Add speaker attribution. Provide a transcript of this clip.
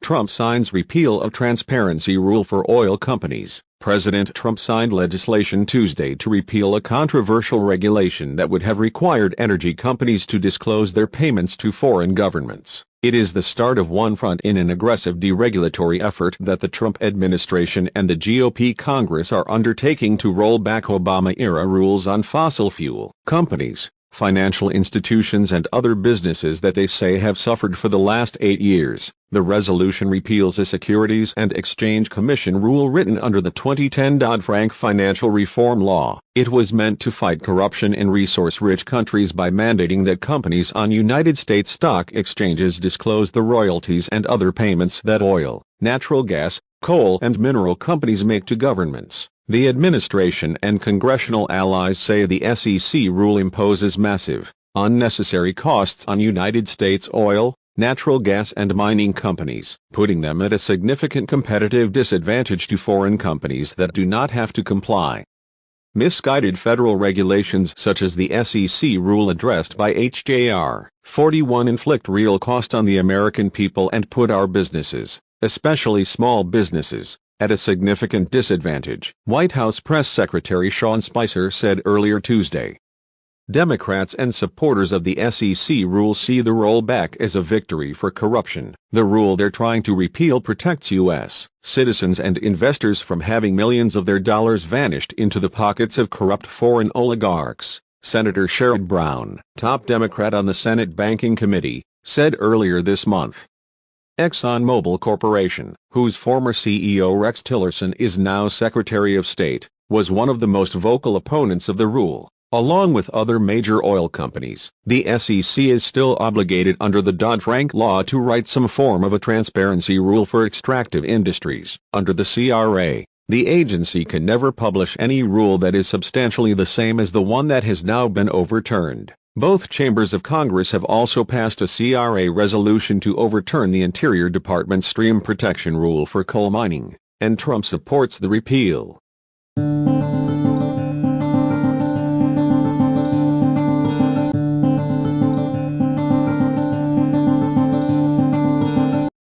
Speaker 1: Trump signs repeal of transparency rule for oil companies. President Trump signed legislation Tuesday to repeal a controversial regulation that would have required energy companies to disclose their payments to foreign governments. It is the start of one front in an aggressive deregulatory effort that the Trump administration and the GOP Congress are undertaking to roll back Obama-era rules on fossil fuel companies, financial institutions and other businesses that they say have suffered for the last 8 years. The resolution repeals a Securities and Exchange Commission rule written under the 2010 Dodd-Frank financial reform law. It was meant to fight corruption in resource-rich countries by mandating that companies on United States stock exchanges disclose the royalties and other payments that oil, natural gas, coal and mineral companies make to governments. The administration and congressional allies say the SEC rule imposes massive, unnecessary costs on United States oil, natural gas and mining companies, putting them at a significant competitive disadvantage to foreign companies that do not have to comply. Misguided federal regulations such as the SEC rule addressed by H.J.R. 41 inflict real cost on the American people and put our businesses, especially small businesses, at a significant disadvantage, White House Press Secretary Sean Spicer said earlier Tuesday. Democrats and supporters of the SEC rule see the rollback as a victory for corruption. The rule they're trying to repeal protects U.S. citizens and investors from having millions of their dollars vanished into the pockets of corrupt foreign oligarchs, Senator Sherrod Brown, top Democrat on the Senate Banking Committee, said earlier this month. ExxonMobil Corporation, whose former CEO Rex Tillerson is now Secretary of State, was one of the most vocal opponents of the rule. Along with other major oil companies, the SEC is still obligated under the Dodd-Frank law to write some form of a transparency rule for extractive industries. Under the CRA, the agency can never publish any rule that is substantially the same as the one that has now been overturned. Both chambers of Congress have also passed a CRA resolution to overturn the Interior Department's stream protection rule for coal mining, and Trump supports the repeal.